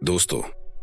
दोस्तों,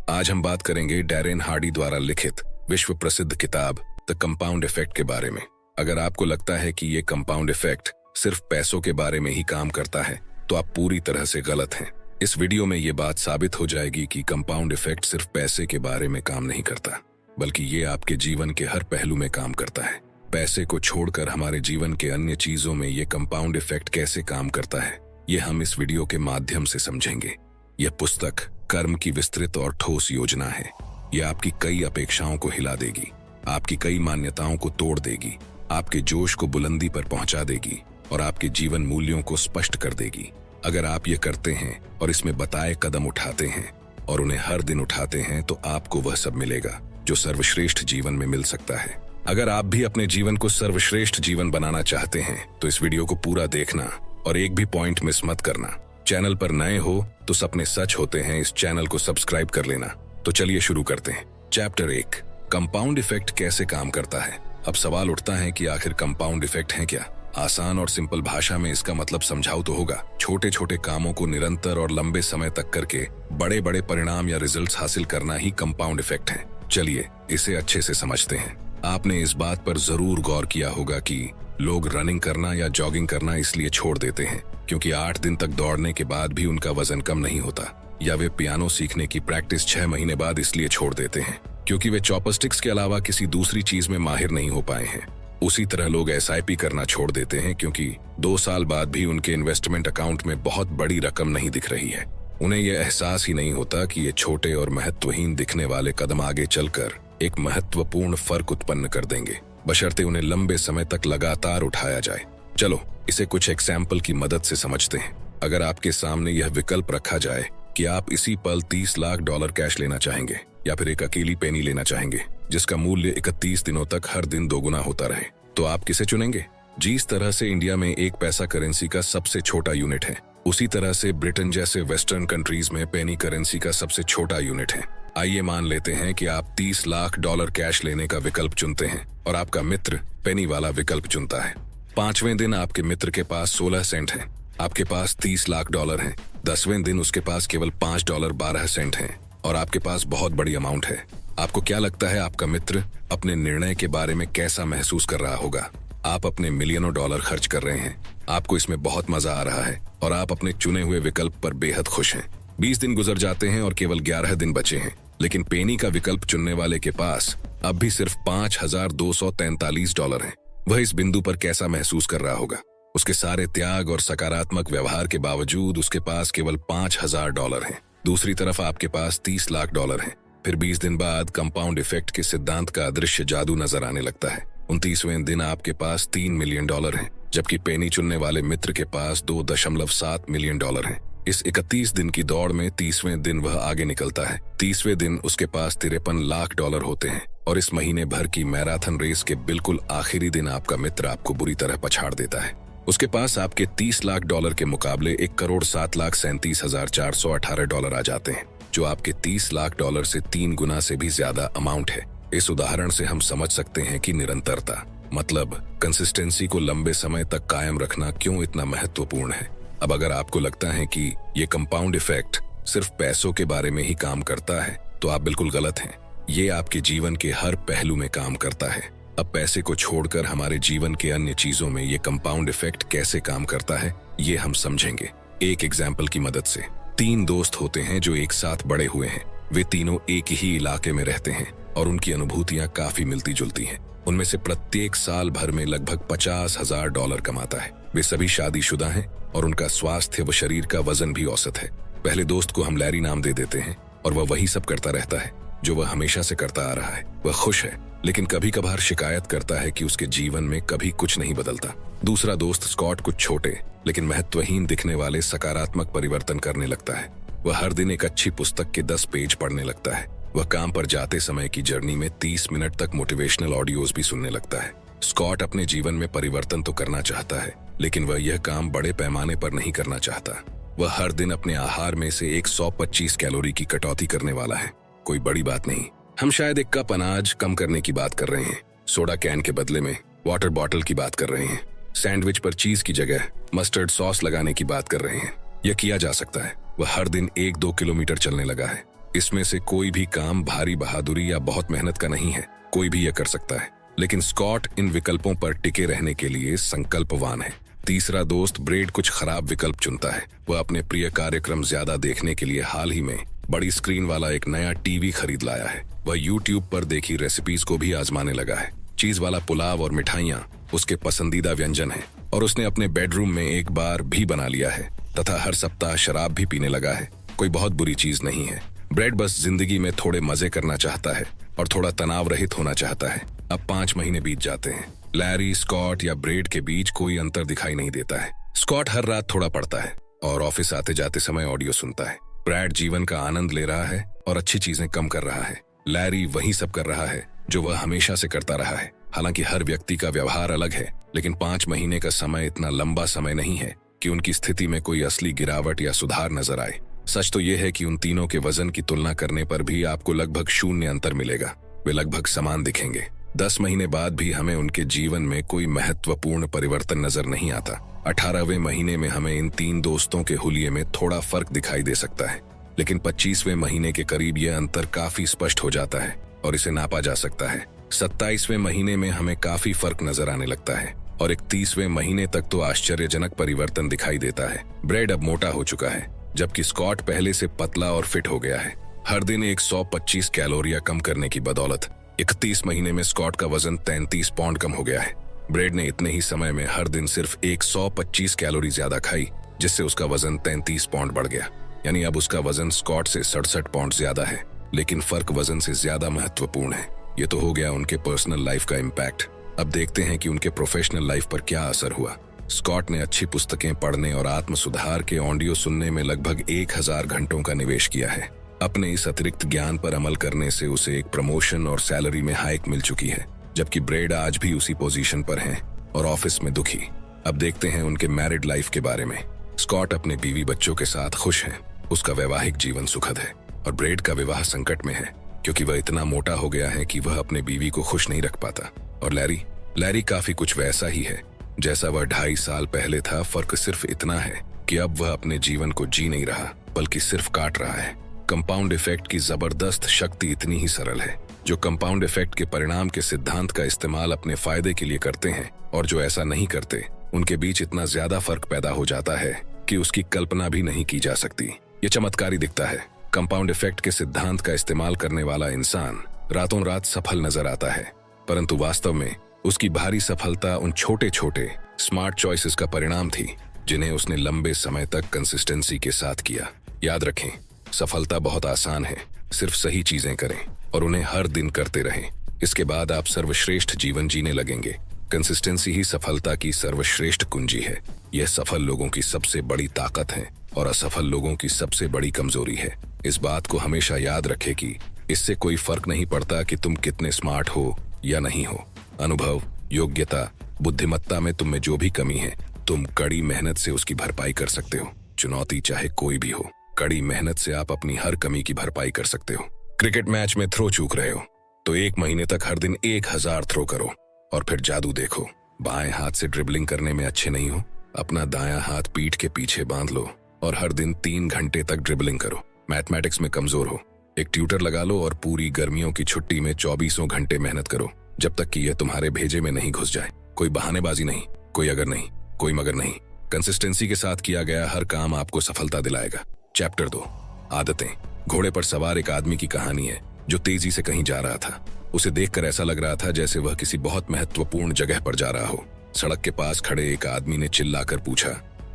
आज हम बात करेंगे डैरेन हार्डी द्वारा लिखित विश्व प्रसिद्ध किताब द कंपाउंड इफेक्ट के बारे में। अगर आपको लगता है कि ये कंपाउंड इफेक्ट सिर्फ पैसों के बारे में ही काम करता है, तो आप पूरी तरह से गलत हैं। इस वीडियो में ये बात साबित हो जाएगी कि कंपाउंड इफेक्ट सिर्फ पैसे के बारे में काम नहीं करता, बल्कि ये आपके जीवन के हर पहलू में काम करता है। पैसे को छोड़कर हमारे जीवन के अन्य चीजों में ये कंपाउंड इफेक्ट कैसे काम करता है, ये हम इस वीडियो के माध्यम से समझेंगे। यह पुस्तक कर्म की विस्तृत और ठोस योजना है। यह आपकी कई अपेक्षाओं को हिला देगी, आपकी कई मान्यताओं को तोड़ देगी, आपके जोश को बुलंदी पर पहुंचा देगी और आपके जीवन मूल्यों को स्पष्ट कर देगी। अगर आप ये करते हैं और इसमें बताए कदम उठाते हैं और उन्हें हर दिन उठाते हैं, तो आपको वह सब मिलेगा जो सर्वश्रेष्ठ जीवन में मिल सकता है। अगर आप भी अपने जीवन को सर्वश्रेष्ठ जीवन बनाना चाहते हैं, तो इस वीडियो को पूरा देखना और एक भी पॉइंट मिस मत करना। चैनल पर नए हो तो सपने सच होते हैं, इस चैनल को सब्सक्राइब कर लेना। तो चलिए शुरू करते हैं। चैप्टर 1, कंपाउंड इफेक्ट कैसे काम करता है। अब सवाल उठता है कि आखिर कंपाउंड इफेक्ट है क्या। आसान और सिंपल भाषा में इसका मतलब समझाओ तो होगा। छोटे छोटे कामों को निरंतर और लंबे समय तक करके बड़े बड़े परिणाम या रिजल्ट्स हासिल करना ही कंपाउंड इफेक्ट है। चलिए इसे अच्छे से समझते हैं। आपने इस बात पर जरूर गौर किया होगा कि लोग रनिंग करना या जॉगिंग करना इसलिए छोड़ देते हैं क्योंकि 8 दिन तक दौड़ने के बाद भी उनका वजन कम नहीं होता, या वे पियानो सीखने की प्रैक्टिस 6 महीने बाद इसलिए छोड़ देते हैं क्योंकि वे चॉपस्टिक्स के अलावा किसी दूसरी चीज में माहिर नहीं हो पाए हैं। उसी तरह लोग SIP करना छोड़ देते हैं क्योंकि 2 साल बाद भी उनके इन्वेस्टमेंट अकाउंट में बहुत बड़ी रकम नहीं दिख रही है। उन्हें यह एहसास ही नहीं होता कि ये छोटे और महत्वहीन दिखने वाले कदम आगे चलकर एक महत्वपूर्ण फर्क उत्पन्न कर देंगे, बशर्ते उन्हें लंबे समय तक लगातार उठाया जाए। चलो इसे कुछ एग्जाम्पल की मदद से समझते हैं। अगर आपके सामने यह विकल्प रखा जाए कि आप इसी पल $30 लाख कैश लेना चाहेंगे या फिर एक अकेली पेनी लेना चाहेंगे जिसका मूल्य 31 दिनों तक हर दिन दोगुना होता रहे, तो आप किसे चुनेंगे? जिस तरह से इंडिया में 1 पैसा करेंसी का सबसे छोटा यूनिट है, उसी तरह से ब्रिटेन जैसे वेस्टर्न कंट्रीज में पेनी करेंसी का सबसे छोटा यूनिट है। आइए मान लेते हैं कि आप $30 लाख कैश लेने का विकल्प चुनते हैं और आपका मित्र पेनी वाला विकल्प चुनता है। 5वें दिन आपके मित्र के पास 16 सेंट हैं, आपके पास $30 लाख हैं। 10वें दिन उसके पास केवल $5.12 हैं और आपके पास बहुत बड़ी अमाउंट है। आपको क्या लगता है आपका मित्र अपने निर्णय के बारे में कैसा महसूस कर रहा होगा? आप अपने मिलियनों डॉलर खर्च कर रहे हैं, आपको इसमें बहुत मजा आ रहा है और आप अपने चुने हुए विकल्प पर बेहद खुश हैं। 20 दिन गुजर जाते हैं और केवल 11 दिन बचे हैं, लेकिन पेनी का विकल्प चुनने वाले के पास अब भी सिर्फ $5,243 हैं। वह इस बिंदु पर कैसा महसूस कर रहा होगा? उसके सारे त्याग और सकारात्मक व्यवहार के बावजूद उसके पास केवल $5,000 हैं। दूसरी तरफ आपके पास $30 लाख हैं। फिर 20 दिन बाद कंपाउंड इफेक्ट के सिद्धांत का अदृश्य जादू नजर आने लगता है। 29वें दिन आपके पास $3 मिलियन हैं, जबकि पेनी चुनने वाले मित्र के पास $2.7 मिलियन हैं। इस 31 दिन की दौड़ में 30वें दिन वह आगे निकलता है। 30वें दिन उसके पास $53 लाख होते हैं और इस महीने भर की मैराथन रेस के बिल्कुल आखिरी दिन आपका मित्र आपको बुरी तरह पछाड़ देता है। उसके पास आपके $30 लाख के मुकाबले $1,07,37,418 आ जाते हैं, जो आपके $30 लाख से 3 गुना से भी ज्यादा अमाउंट है। इस उदाहरण से हम समझ सकते हैं कि निरंतरता मतलब कंसिस्टेंसी को लंबे समय तक कायम रखना क्यों इतना महत्वपूर्ण है। अब अगर आपको लगता है कि ये कंपाउंड इफेक्ट सिर्फ पैसों के बारे में ही काम करता है, तो आप बिल्कुल गलत हैं। ये आपके जीवन के हर पहलू में काम करता है। अब पैसे को छोड़कर हमारे जीवन के अन्य चीजों में ये कंपाउंड इफेक्ट कैसे काम करता है, ये हम समझेंगे एक एग्जाम्पल की मदद से। 3 दोस्त होते हैं जो एक साथ बड़े हुए हैं। वे तीनों एक ही इलाके में रहते हैं और उनकी अनुभूतियां काफी मिलती जुलती हैं। उनमें से प्रत्येक साल भर में लगभग $50,000 कमाता है। वे सभी शादीशुदा हैं और उनका स्वास्थ्य व शरीर का वजन भी औसत है। पहले दोस्त को हम लैरी नाम दे देते हैं और वह वही सब करता रहता है जो वह हमेशा से करता आ रहा है। वह खुश है, लेकिन कभी कभार शिकायत करता है कि उसके जीवन में कभी कुछ नहीं बदलता। दूसरा दोस्त स्कॉट कुछ छोटे लेकिन महत्वहीन दिखने वाले सकारात्मक परिवर्तन करने लगता है। वह हर दिन एक अच्छी पुस्तक के 10 पेज पढ़ने लगता है। वह काम पर जाते समय की जर्नी में 30 मिनट तक मोटिवेशनल ऑडियोज भी सुनने लगता है। स्कॉट अपने जीवन में परिवर्तन तो करना चाहता है, लेकिन वह यह काम बड़े पैमाने पर नहीं करना चाहता। वह हर दिन अपने आहार में से 125 कैलोरी की कटौती करने वाला है। कोई बड़ी बात नहीं, हम शायद 1 कप अनाज कम करने की बात कर रहे हैं, सोडा कैन के बदले में वाटर बॉटल की बात कर रहे हैं, सैंडविच पर चीज की जगह मस्टर्ड सॉस लगाने की बात कर रहे हैं। यह किया जा सकता है। वह हर दिन 1-2 किलोमीटर चलने लगा है। इसमें से कोई भी काम भारी बहादुरी या बहुत मेहनत का नहीं है, कोई भी यह कर सकता है। लेकिन स्कॉट इन विकल्पों पर टिके रहने के लिए संकल्पवान है। तीसरा दोस्त ब्रेड कुछ खराब विकल्प चुनता है। वह अपने प्रिय कार्यक्रम ज्यादा देखने के लिए हाल ही में बड़ी स्क्रीन वाला एक नया टीवी खरीद लाया है। वह यूट्यूब पर देखी रेसिपीज को भी आजमाने लगा है। चीज वाला पुलाव और मिठाइयाँ उसके पसंदीदा व्यंजन हैं और उसने अपने बेडरूम में एक बार भी बना लिया है तथा हर सप्ताह शराब भी पीने लगा है। कोई बहुत बुरी चीज नहीं है। ब्रेड बस जिंदगी में थोड़े मजे करना चाहता है और थोड़ा तनाव रहित होना चाहता है। अब 5 महीने बीत जाते हैं। लैरी, स्कॉट या ब्रेड के बीच कोई अंतर दिखाई नहीं देता है। स्कॉट हर रात थोड़ा पढ़ता है और ऑफिस आते जाते समय ऑडियो सुनता है। ब्रैड जीवन का आनंद ले रहा है और अच्छी चीजें कम कर रहा है। लैरी वही सब कर रहा है जो वह हमेशा से करता रहा है। हालांकि हर व्यक्ति का व्यवहार अलग है, लेकिन 5 महीने का समय इतना लंबा समय नहीं है कि उनकी स्थिति में कोई असली गिरावट या सुधार नजर आए। सच तो यह है कि उन तीनों के वजन की तुलना करने पर भी आपको लगभग 0 अंतर मिलेगा। वे लगभग समान दिखेंगे। 10 महीने बाद भी हमें उनके जीवन में कोई महत्वपूर्ण परिवर्तन नजर नहीं आता। 18वें महीने में हमें इन 3 दोस्तों के हुलिये में थोड़ा फर्क दिखाई दे सकता है, लेकिन 25वें महीने के करीब यह अंतर काफी स्पष्ट हो जाता है और इसे नापा जा सकता है। 27वें महीने में हमें काफी फर्क नजर आने लगता है और 31वें महीने तक तो आश्चर्यजनक परिवर्तन दिखाई देता है। ब्रेड अब मोटा हो चुका है, जबकि स्कॉट पहले से पतला और फिट हो गया है। हर दिन 125 कैलोरियां कम करने की बदौलत 31 महीने में स्कॉट का वजन 33 पाउंड कम हो गया है। ब्रेड ने इतने ही समय में हर दिन सिर्फ 125 कैलोरी ज्यादा खाई, जिससे उसका वजन 33 पाउंड बढ़ गया। यानी अब उसका वजन स्कॉट से 67 पाउंड ज्यादा है। लेकिन फर्क वजन से ज्यादा महत्वपूर्ण है। ये तो हो गया उनके पर्सनल लाइफ का इम्पैक्ट। अब देखते हैं कि उनके प्रोफेशनल लाइफ पर क्या असर हुआ। स्कॉट ने अच्छी पुस्तकें पढ़ने और आत्म सुधार के ऑडियो सुनने में लगभग 1000 घंटों का निवेश किया है। अपने इस अतिरिक्त ज्ञान पर अमल करने से उसे एक प्रमोशन और सैलरी में हाइक मिल चुकी है, जबकि ब्रेड आज भी उसी पोजीशन पर है और ऑफिस में दुखी। अब देखते हैं उनके मैरिड लाइफ के बारे में। स्कॉट अपने बीवी बच्चों के साथ खुश है। उसका वैवाहिक जीवन सुखद है और ब्रेड का विवाह संकट में है, क्योंकि वह इतना मोटा हो गया है कि वह अपने बीवी को खुश नहीं रख पाता। और लैरी काफी कुछ वैसा ही है जैसा वह 2.5 साल पहले था। फर्क सिर्फ इतना है कि अब वह अपने जीवन को जी नहीं रहा, बल्कि सिर्फ काट रहा है। कंपाउंड इफेक्ट की जबरदस्त शक्ति इतनी ही सरल है। जो कंपाउंड इफेक्ट के परिणाम के सिद्धांत का इस्तेमाल अपने फायदे के लिए करते हैं और जो ऐसा नहीं करते, उनके बीच इतना ज्यादा फर्क पैदा हो जाता है कि उसकी कल्पना भी नहीं की जा सकती। ये चमत्कारी दिखता है। कंपाउंड इफेक्ट के सिद्धांत का इस्तेमाल करने वाला इंसान रातों रात सफल नजर आता है, परंतु वास्तव में उसकी भारी सफलता उन छोटे छोटे स्मार्ट चॉइसेस का परिणाम थी जिन्हें उसने लंबे समय तक कंसिस्टेंसी के साथ किया। याद रखें, सफलता बहुत आसान है। सिर्फ सही चीजें करें और उन्हें हर दिन करते रहें। इसके बाद आप सर्वश्रेष्ठ जीवन जीने लगेंगे। कंसिस्टेंसी ही सफलता की सर्वश्रेष्ठ कुंजी है। यह सफल लोगों की सबसे बड़ी ताकत है और असफल लोगों की सबसे बड़ी कमजोरी है। इस बात को हमेशा याद रखें कि इससे कोई फर्क नहीं पड़ता कि तुम कितने स्मार्ट हो या नहीं हो। अनुभव, योग्यता, बुद्धिमत्ता में तुम में जो भी कमी है, तुम कड़ी मेहनत से उसकी भरपाई कर सकते हो। चुनौती चाहे कोई भी हो, कड़ी मेहनत से आप अपनी हर कमी की भरपाई कर सकते हो। क्रिकेट मैच में थ्रो चूक रहे हो तो 1 महीने तक हर दिन 1000 थ्रो करो और फिर जादू देखो। बाएं हाथ से ड्रिबलिंग करने में अच्छे नहीं हो, अपना दायां हाथ पीठ के पीछे बांध लो और हर दिन 3 घंटे तक ड्रिबलिंग करो। मैथमेटिक्स में कमजोर हो, एक ट्यूटर लगा लो और पूरी गर्मियों की छुट्टी में 24 घंटे मेहनत करो, जब तक कि यह तुम्हारे भेजे में नहीं घुस जाए। कोई बहानेबाजी नहीं, कोई अगर नहीं, कोई मगर नहीं। कंसिस्टेंसी के साथ किया गया हर काम आपको सफलता दिलाएगा। चैप्टर 2, आदतें। घोड़े पर सवार एक आदमी की कहानी है जो तेजी से कहीं जा रहा था। उसे देखकर ऐसा लग रहा था जैसे वह किसी बहुत महत्वपूर्ण जगह पर जा रहा हो। सड़क के पास खड़े एक आदमी ने चिल्लाकर पूछा,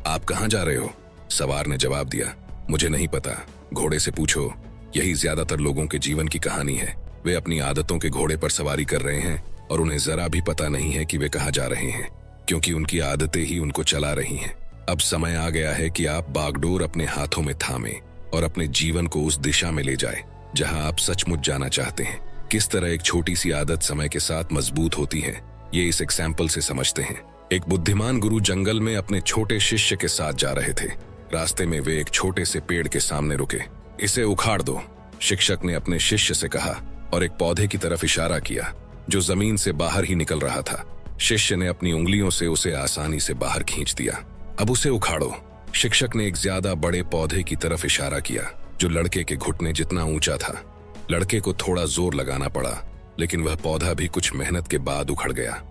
आप कहाँ जा रहे हो? सवार ने जवाब दिया, मुझे नहीं पता, घोड़े से पूछो। यही ज्यादातर लोगों के जीवन की कहानी है। वे अपनी आदतों के घोड़े पर सवारी कर रहे हैं और उन्हें जरा भी पता नहीं है कि वे कहाँ जा रहे हैं, क्योंकि उनकी आदतें ही उनको चला रही हैं। अब समय आ गया है कि आप बागडोर अपने हाथों में थामें और अपने जीवन को उस दिशा में ले जाए जहां आप सचमुच जाना चाहते हैं। किस तरह एक छोटी सी आदत समय के साथ मजबूत होती है, ये इस एग्जाम्पल से समझते हैं। एक बुद्धिमान गुरु जंगल में अपने छोटे शिष्य के साथ जा रहे थे। रास्ते में वे एक छोटे से पेड़ के सामने रुके। इसे उखाड़ दो, शिक्षक ने अपने शिष्य से कहा और एक पौधे की तरफ इशारा किया जो जमीन से बाहर ही निकल रहा था। शिष्य ने अपनी उंगलियों से उसे आसानी से बाहर खींच दिया। अब उसे उखाड़ो, शिक्षक ने एक ज्यादा बड़े पौधे की तरफ इशारा किया जो लड़के के घुटने जितना ऊंचा था। लड़के को थोड़ा जोर लगाना पड़ा, लेकिन वह पौधा भी कुछ मेहनत के बाद उखड़ गया।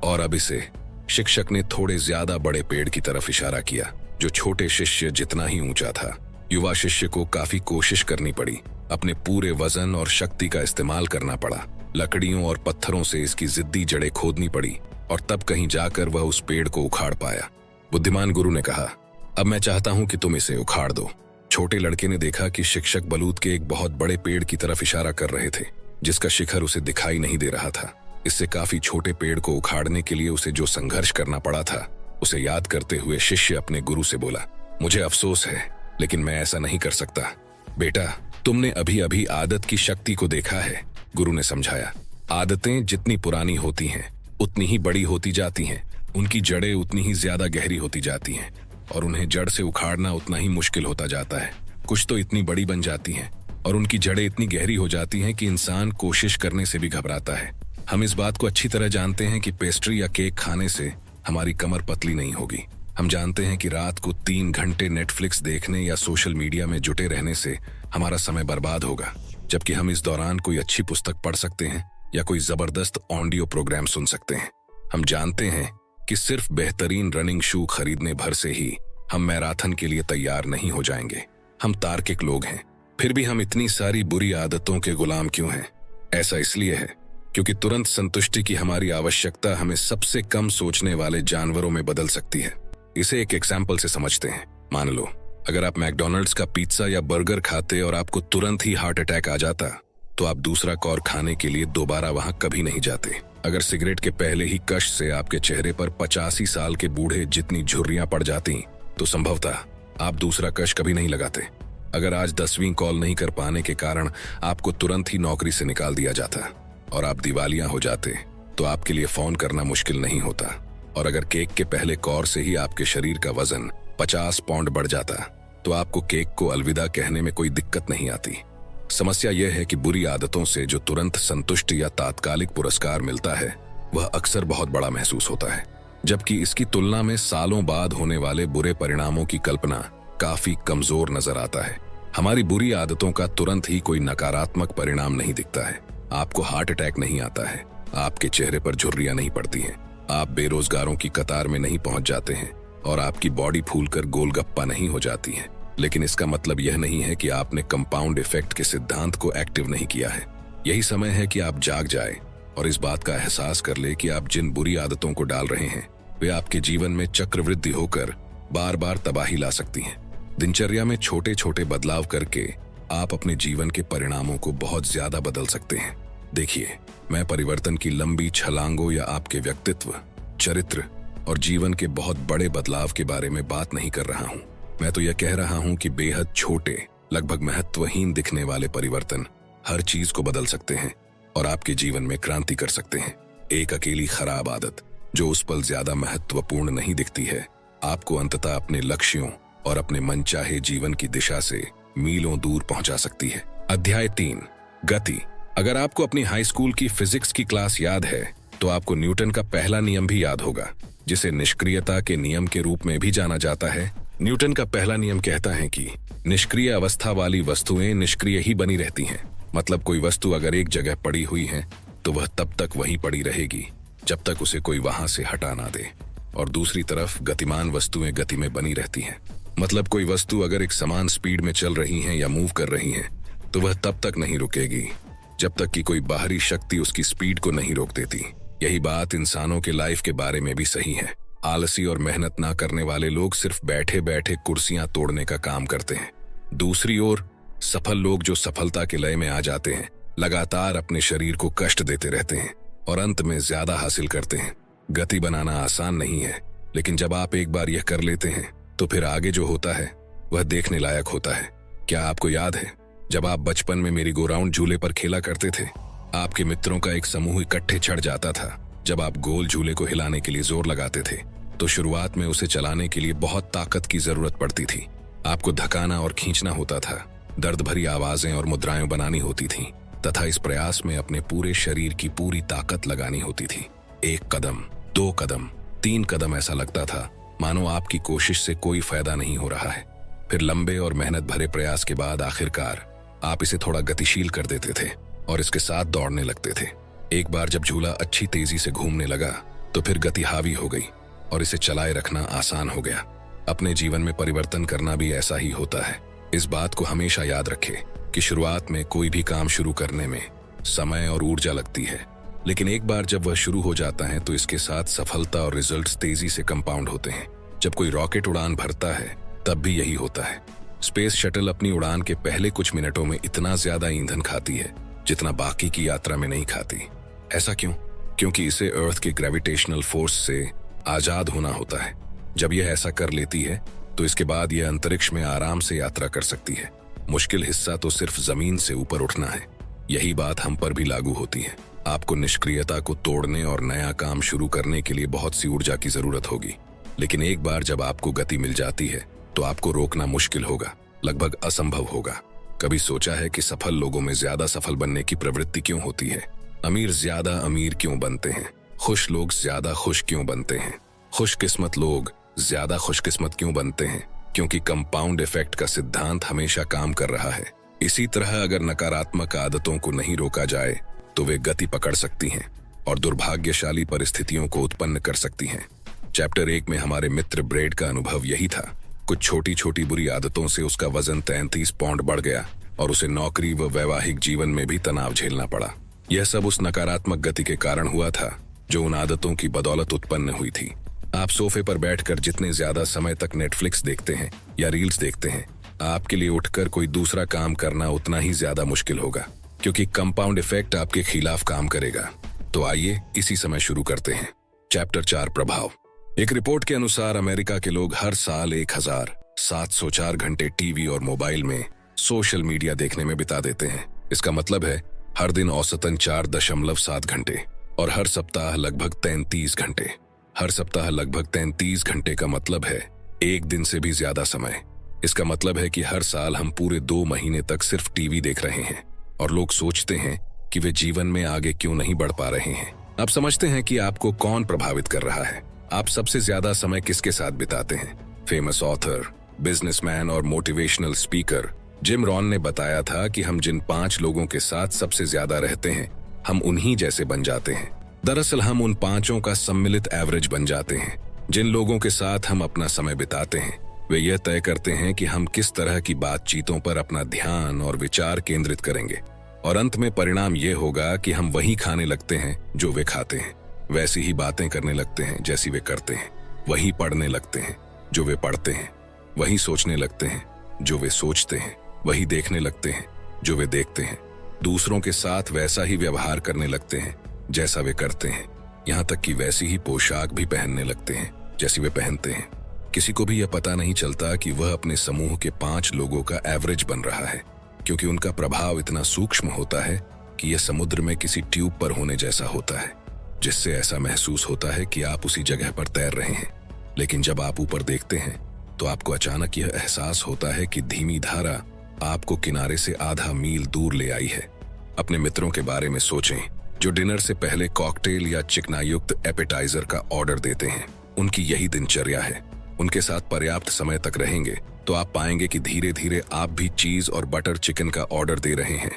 और अब इसे शिक्षक ने थोड़े ज्यादा बड़े पेड़ की तरफ इशारा किया, जो छोटे शिष्य जितना ही ऊंचा था। युवा शिष्य को काफी कोशिश करनी पड़ी, अपने पूरे वजन और शक्ति का इस्तेमाल करना पड़ा। लकड़ियों और पत्थरों से इसकी जिद्दी जड़ें खोदनी पड़ी और तब कहीं जाकर वह उस पेड़ को उखाड़ पाया। बुद्धिमान गुरु ने कहा, अब मैं चाहता हूं कि तुम इसे उखाड़ दो। छोटे लड़के ने देखा कि शिक्षक बलूत के एक बहुत बड़े पेड़ की तरफ इशारा कर रहे थे, जिसका शिखर उसे दिखाई नहीं दे रहा था। इससे काफी छोटे पेड़ को उखाड़ने के लिए उसे जो संघर्ष करना पड़ा था, उसे याद करते हुए शिष्य अपने गुरु से बोला, मुझे अफसोस है, लेकिन मैं ऐसा नहीं कर सकता। बेटा, तुमने अभी अभी आदत की शक्ति को देखा है, गुरु ने समझाया। आदतें जितनी पुरानी होती हैं, उतनी ही बड़ी होती जाती हैं। उनकी जड़ें उतनी ही ज्यादा गहरी होती जाती हैं और उन्हें जड़ से उखाड़ना उतना ही मुश्किल होता जाता है। कुछ तो इतनी बड़ी बन जाती हैं और उनकी जड़ें इतनी गहरी हो जाती हैं कि इंसान कोशिश करने से भी घबराता है। हम इस बात को अच्छी तरह जानते हैं कि पेस्ट्री या केक खाने से हमारी कमर पतली नहीं होगी। हम जानते हैं कि रात को 3 घंटे नेटफ्लिक्स देखने या सोशल मीडिया में जुटे रहने से हमारा समय बर्बाद होगा, जबकि हम इस दौरान कोई अच्छी पुस्तक पढ़ सकते हैं या कोई जबरदस्त ऑडियो प्रोग्राम सुन सकते हैं। हम जानते हैं कि सिर्फ बेहतरीन रनिंग शू खरीदने भर से ही हम मैराथन के लिए तैयार नहीं हो जाएंगे। हम तार्किक लोग हैं, फिर भी हम इतनी सारी बुरी आदतों के गुलाम क्यों हैं? ऐसा इसलिए है क्योंकि तुरंत संतुष्टि की हमारी आवश्यकता हमें सबसे कम सोचने वाले जानवरों में बदल सकती है। इसे एक एग्जाम्पल से समझते हैं। मान लो अगर आप मैकडॉनल्ड्स का पिज्जा या बर्गर खाते और आपको तुरंत ही हार्ट अटैक आ जाता, तो आप दूसरा कौर खाने के लिए दोबारा वहां कभी नहीं जाते। अगर सिगरेट के पहले ही कश से आपके चेहरे पर 85 साल के बूढ़े जितनी झुर्रियां पड़ जाती, तो संभवतः आप दूसरा कश कभी नहीं लगाते। अगर आज 10वीं कॉल नहीं कर पाने के कारण आपको तुरंत ही नौकरी से निकाल दिया जाता और आप दिवालिया हो जाते, तो आपके लिए फोन करना मुश्किल नहीं होता। और अगर केक के पहले कौर से ही आपके शरीर का वजन 50 पाउंड बढ़ जाता, तो आपको केक को अलविदा कहने में कोई दिक्कत नहीं आती। समस्या यह है कि बुरी आदतों से जो तुरंत संतुष्टि या तात्कालिक पुरस्कार मिलता है, वह अक्सर बहुत बड़ा महसूस होता है, जबकि इसकी तुलना में सालों बाद होने वाले बुरे परिणामों की कल्पना काफी कमजोर नजर आता है। हमारी बुरी आदतों का तुरंत ही कोई नकारात्मक परिणाम नहीं दिखता है। आपको हार्ट अटैक नहीं आता है, आपके चेहरे पर झुर्रियां नहीं पड़ती हैं, आप बेरोजगारों की कतार में नहीं पहुंच जाते हैं और आपकी बॉडी फूलकर गोलगप्पा नहीं हो जाती है। लेकिन इसका मतलब यह नहीं है कि आपने कंपाउंड इफेक्ट के सिद्धांत को एक्टिव नहीं किया है। यही समय है कि आप जाग जाए और इस बात का एहसास कर ले कि आप जिन बुरी आदतों को डाल रहे हैं, वे आपके जीवन में चक्रवृद्धि होकर बार बार तबाही ला सकती हैं। दिनचर्या में छोटे छोटे बदलाव करके आप अपने जीवन के परिणामों को बहुत ज्यादा बदल सकते हैं। देखिए, मैं परिवर्तन की लंबी छलांगों या आपके व्यक्तित्व, चरित्र और जीवन के बहुत बड़े बदलाव के बारे में बात नहीं कर रहा हूँ। मैं तो यह कह रहा हूँ कि बेहद छोटे, लगभग महत्वहीन दिखने वाले परिवर्तन हर चीज को बदल सकते हैं और आपके जीवन में क्रांति कर सकते हैं। एक अकेली खराब आदत जो उस पल ज्यादा महत्वपूर्ण नहीं दिखती है, आपको अंततः अपने लक्ष्यों और अपने मनचाहे जीवन की दिशा से मीलों दूर पहुंचा सकती है। अध्याय 3, गति। अगर आपको अपनी हाई स्कूल की फिजिक्स की क्लास याद है, तो आपको न्यूटन का पहला नियम भी याद होगा, जिसे निष्क्रियता के नियम के रूप में भी जाना जाता है। न्यूटन का पहला नियम कहता है कि निष्क्रिय अवस्था वाली वस्तुएं निष्क्रिय ही बनी रहती हैं। मतलब कोई वस्तु अगर एक जगह पड़ी हुई है, तो वह तब तक वहीं पड़ी रहेगी जब तक उसे कोई वहां से हटा ना दे। और दूसरी तरफ गतिमान वस्तुएं गति में बनी रहती हैं। मतलब कोई वस्तु अगर एक समान स्पीड में चल रही है या मूव कर रही है, तो वह तब तक नहीं रुकेगी जब तक कि कोई बाहरी शक्ति उसकी स्पीड को नहीं रोक देती। यही बात इंसानों के लाइफ के बारे में भी सही है। आलसी और मेहनत ना करने वाले लोग सिर्फ बैठे बैठे कुर्सियां तोड़ने का काम करते हैं। दूसरी ओर सफल लोग जो सफलता के लय में आ जाते हैं, लगातार अपने शरीर को कष्ट देते रहते हैं और अंत में ज्यादा हासिल करते हैं। गति बनाना आसान नहीं है, लेकिन जब आप एक बार यह कर लेते हैं, तो फिर आगे जो होता है वह देखने लायक होता है। क्या आपको याद है जब आप बचपन में मेरी गो राउंड झूले पर खेला करते थे? आपके मित्रों का एक समूह इकट्ठे चढ़ जाता था। जब आप गोल झूले को हिलाने के लिए जोर लगाते थे, तो शुरुआत में उसे चलाने के लिए बहुत ताकत की जरूरत पड़ती थी। आपको धकाना और खींचना होता था, दर्द भरी आवाजें और मुद्राएं बनानी होती थीं, तथा इस प्रयास में अपने पूरे शरीर की पूरी ताकत लगानी होती थी। 1 कदम, 2 कदम, 3 कदम, ऐसा लगता था मानो आपकी कोशिश से कोई फायदा नहीं हो रहा है। फिर लंबे और मेहनत भरे प्रयास के बाद आखिरकार आप इसे थोड़ा गतिशील कर देते थे और इसके साथ दौड़ने लगते थे। एक बार जब झूला अच्छी तेजी से घूमने लगा तो फिर गति हावी हो गई और इसे चलाए रखना आसान हो गया। अपने जीवन में परिवर्तन करना भी ऐसा ही होता है। इस बात को हमेशा याद रखें कि शुरुआत में कोई भी काम शुरू करने में समय और ऊर्जा लगती है, लेकिन एक बार जब वह शुरू हो जाता है तो इसके साथ सफलता और रिजल्ट्स तेजी से कंपाउंड होते हैं। जब कोई रॉकेट उड़ान भरता है तब भी यही होता है। स्पेस शटल अपनी उड़ान के पहले कुछ मिनटों में इतना ज्यादा ईंधन खाती है जितना बाकी की यात्रा में नहीं खाती। ऐसा क्यों? क्योंकि इसे अर्थ के ग्रेविटेशनल फोर्स से आजाद होना होता है। जब यह ऐसा कर लेती है तो इसके बाद यह अंतरिक्ष में आराम से यात्रा कर सकती है। मुश्किल हिस्सा तो सिर्फ जमीन से ऊपर उठना है। यही बात हम पर भी लागू होती है। आपको निष्क्रियता को तोड़ने और नया काम शुरू करने के लिए बहुत सी ऊर्जा की जरूरत होगी, लेकिन एक बार जब आपको गति मिल जाती है तो आपको रोकना मुश्किल होगा, लगभग असंभव होगा। कभी सोचा है कि सफल लोगों में ज्यादा सफल बनने की प्रवृत्ति क्यों होती है? अमीर ज्यादा अमीर क्यों बनते हैं? खुश लोग ज्यादा खुश क्यों बनते हैं? खुशकिस्मत लोग ज्यादा खुशकिस्मत क्यों बनते हैं? क्योंकि कंपाउंड इफेक्ट का सिद्धांत हमेशा काम कर रहा है। इसी तरह अगर नकारात्मक आदतों को नहीं रोका जाए तो वे गति पकड़ सकती हैं और दुर्भाग्यशाली परिस्थितियों को उत्पन्न कर सकती हैं। चैप्टर 1 में हमारे मित्र ब्रेड का अनुभव यही था। कुछ छोटी छोटी बुरी आदतों से उसका वजन 33 पाउंड बढ़ गया और उसे नौकरी व वैवाहिक जीवन में भी तनाव झेलना पड़ा। यह सब उस नकारात्मक गति के कारण हुआ था जो उन आदतों की बदौलत उत्पन्न हुई थी। आप सोफे पर बैठकर जितने ज्यादा समय तक नेटफ्लिक्स देखते हैं या रील्स देखते हैं, आपके लिए उठकर कोई दूसरा काम करना उतना ही ज्यादा मुश्किल होगा, क्योंकि कंपाउंड इफेक्ट आपके खिलाफ काम करेगा। तो आइए इसी समय शुरू करते हैं। चैप्टर 4 प्रभाव। एक रिपोर्ट के अनुसार अमेरिका के लोग हर साल 1704 घंटे टीवी और मोबाइल में सोशल मीडिया देखने में बिता देते हैं। इसका मतलब है हर दिन औसतन 4.7 घंटे और हर सप्ताह लगभग 33 घंटे। हर सप्ताह लगभग 33 घंटे का मतलब है एक दिन से भी ज्यादा समय। इसका मतलब है कि हर साल हम पूरे 2 महीने तक सिर्फ टीवी देख रहे हैं और लोग सोचते हैं कि वे जीवन में आगे क्यों नहीं बढ़ पा रहे हैं। अब समझते हैं कि आपको कौन प्रभावित कर रहा है। आप सबसे ज्यादा समय किसके साथ बिताते हैं? फेमस ऑथर, बिजनेसमैन और मोटिवेशनल स्पीकर जिम रॉन ने बताया था कि हम जिन 5 लोगों के साथ सबसे ज्यादा रहते हैं, हम उन्हीं जैसे बन जाते हैं। दरअसल हम उन 5 का सम्मिलित एवरेज बन जाते हैं। जिन लोगों के साथ हम अपना समय बिताते हैं वे यह तय करते हैं कि हम किस तरह की बातचीतों पर अपना ध्यान और विचार केंद्रित करेंगे, और अंत में परिणाम यह होगा कि हम वही खाने लगते हैं जो वे खाते हैं, वैसी ही बातें करने लगते हैं जैसी वे करते हैं, वही पढ़ने लगते हैं जो वे पढ़ते हैं, वही सोचने लगते हैं जो वे सोचते हैं, वही देखने लगते हैं जो वे देखते हैं, दूसरों के साथ वैसा ही व्यवहार करने लगते हैं जैसा वे करते हैं, यहाँ तक कि वैसी ही पोशाक भी पहनने लगते हैं जैसी वे पहनते हैं। किसी को भी यह पता नहीं चलता कि वह अपने समूह के 5 लोगों का एवरेज बन रहा है, क्योंकि उनका प्रभाव इतना सूक्ष्म होता है कि यह समुद्र में किसी ट्यूब पर होने जैसा होता है, जिससे ऐसा महसूस होता है कि आप उसी जगह पर तैर रहे हैं। लेकिन जब आप ऊपर देखते हैं तो आपको अचानक यह एहसास होता है कि धीमी धारा आपको किनारे से आधा मील दूर ले आई है। अपने मित्रों के बारे में सोचें जो डिनर से पहले कॉकटेल या चिकनायुक्त एपेटाइजर का ऑर्डर देते हैं। उनकी यही दिनचर्या है। उनके साथ पर्याप्त समय तक रहेंगे तो आप पाएंगे कि धीरे धीरे आप भी चीज और बटर चिकन का ऑर्डर दे रहे हैं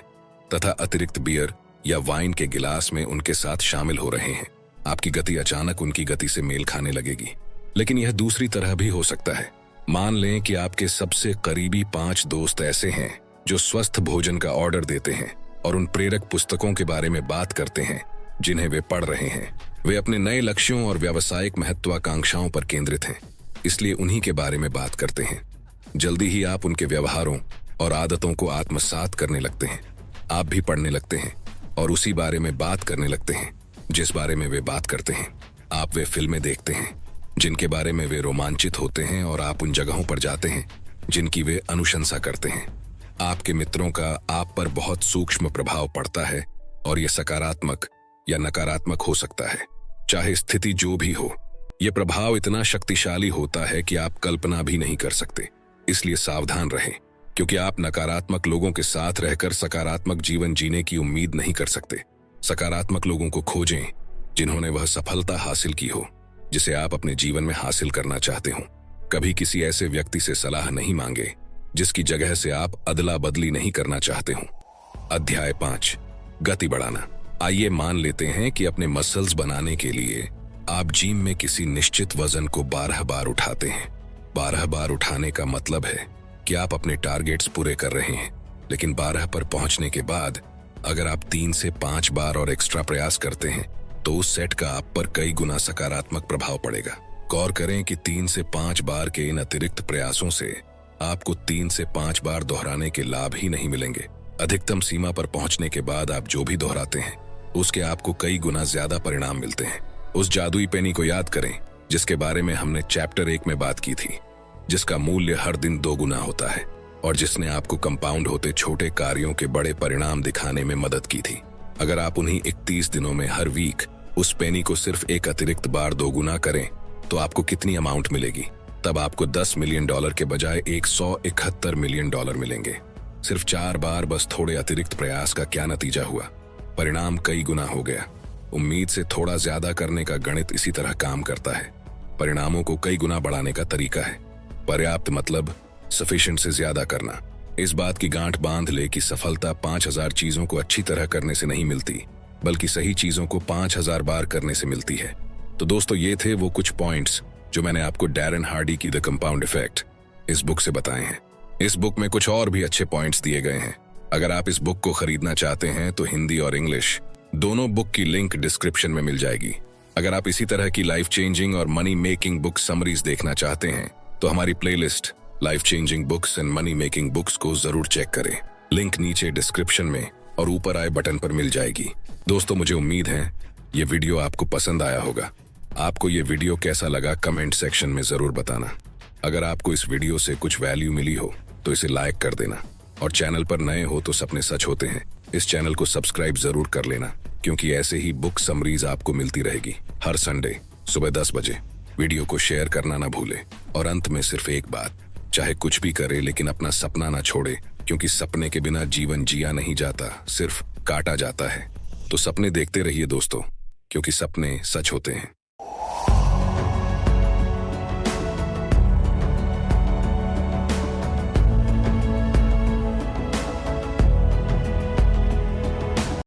तथा अतिरिक्त बियर या वाइन के गिलास में उनके साथ शामिल हो रहे हैं। आपकी गति अचानक उनकी गति से मेल खाने लगेगी। लेकिन यह दूसरी तरह भी हो सकता है। मान लें कि आपके सबसे करीबी 5 दोस्त ऐसे हैं जो स्वस्थ भोजन का ऑर्डर देते हैं और उन प्रेरक पुस्तकों के बारे में बात करते हैं जिन्हें वे पढ़ रहे हैं। वे अपने नए लक्ष्यों और व्यावसायिक महत्वाकांक्षाओं पर केंद्रित हैं, इसलिए उन्हीं के बारे में बात करते हैं। जल्दी ही आप उनके व्यवहारों और आदतों को आत्मसात करने लगते हैं। आप भी पढ़ने लगते हैं और उसी बारे में बात करने लगते हैं जिस बारे में वे बात करते हैं। आप वे फिल्में देखते हैं जिनके बारे में वे रोमांचित होते हैं और आप उन जगहों पर जाते हैं जिनकी वे अनुशंसा करते हैं। आपके मित्रों का आप पर बहुत सूक्ष्म प्रभाव पड़ता है और यह सकारात्मक या नकारात्मक हो सकता है, चाहे स्थिति जो भी हो। यह प्रभाव इतना शक्तिशाली होता है कि आप कल्पना भी नहीं कर सकते। इसलिए सावधान रहें, क्योंकि आप नकारात्मक लोगों के साथ रहकर सकारात्मक जीवन जीने की उम्मीद नहीं कर सकते। सकारात्मक लोगों को खोजें जिन्होंने वह सफलता हासिल की हो जिसे आप अपने जीवन में हासिल करना चाहते हो। कभी किसी ऐसे व्यक्ति से सलाह नहीं मांगे जिसकी जगह से आप अदला बदली नहीं करना चाहते हो। अध्याय 5, गति बढ़ाना। आइए मान लेते हैं कि अपने मसल्स बनाने के लिए आप जिम में किसी निश्चित वजन को 12 बार उठाते हैं। 12 बार उठाने का मतलब है कि आप अपने टारगेट्स पूरे कर रहे हैं, लेकिन 12 पर पहुंचने के बाद अगर आप 3 से 5 बार और एक्स्ट्रा प्रयास करते हैं तो उस सेट का आप पर कई गुना सकारात्मक प्रभाव पड़ेगा। गौर करें कि 3 से 5 बार के इन अतिरिक्त प्रयासों से आपको 3 से 5 बार दोहराने के लाभ ही नहीं मिलेंगे। अधिकतम सीमा पर पहुंचने के बाद आप जो भी दोहराते हैं उसके आपको कई गुना ज्यादा परिणाम मिलते हैं। उस जादुई पेनी को याद करें जिसके बारे में हमने चैप्टर 1 में बात की थी, जिसका मूल्य हर दिन 2 गुना होता है और जिसने आपको कंपाउंड होते छोटे कार्यों के बड़े परिणाम दिखाने में मदद की थी। अगर आप उन्हीं 31 दिनों में हर वीक उस पेनी को सिर्फ एक अतिरिक्त बार 2 गुना करें तो आपको कितनी अमाउंट मिलेगी? तब आपको $10 मिलियन के बजाय $171 मिलियन मिलेंगे। सिर्फ 4 बार बस थोड़े अतिरिक्त प्रयास का क्या नतीजा हुआ? परिणाम कई गुना हो गया। उम्मीद से थोड़ा ज्यादा करने का गणित इसी तरह काम करता है। परिणामों को कई गुना बढ़ाने का तरीका है। पर्याप्त मतलब सफिशिएंट से ज्यादा करना। इस बात की गांठ बांध ले कि सफलता 5000 चीजों को अच्छी तरह करने से नहीं मिलती, बल्कि सही चीजों को 5000 बार करने से मिलती है। तो दोस्तों, ये थे वो कुछ पॉइंट्स जो मैंने आपको डैरेन हार्डी की द कंपाउंड इफेक्ट इस बुक से बताए हैं। इस बुक में कुछ और भी अच्छे पॉइंट्स दिए गए हैं। अगर आप इस बुक को खरीदना चाहते हैं तो हिंदी और इंग्लिश दोनों बुक की लिंक डिस्क्रिप्शन में मिल जाएगी। अगर आप इसी तरह की लाइफ चेंजिंग और मनी मेकिंग बुक समरीज देखना चाहते हैं तो हमारी playlist life changing books and money making books को जरूर चेक करें। लिंक नीचे डिस्क्रिप्शन में और ऊपर आए बटन पर मिल जाएगी। दोस्तों, मुझे उम्मीद है ये वीडियो आपको पसंद आया होगा। आपको ये वीडियो कैसा लगा कमेंट सेक्शन में जरूर बताना। अगर आपको इस वीडियो से कुछ वैल्यू मिली हो तो इसे लाइक कर देना, और चैनल पर नए हो तो सपने सच होते हैं इस चैनल को सब्सक्राइब जरूर कर लेना, क्योंकि ऐसे ही बुक समरीज आपको मिलती रहेगी हर संडे सुबह 10 बजे। वीडियो को शेयर करना ना भूले। और अंत में सिर्फ एक बात, चाहे कुछ भी करे लेकिन अपना सपना ना छोड़े, क्योंकि सपने के बिना जीवन जिया नहीं जाता, सिर्फ काटा जाता है। तो सपने देखते रहिए दोस्तों, क्योंकि सपने सच होते हैं।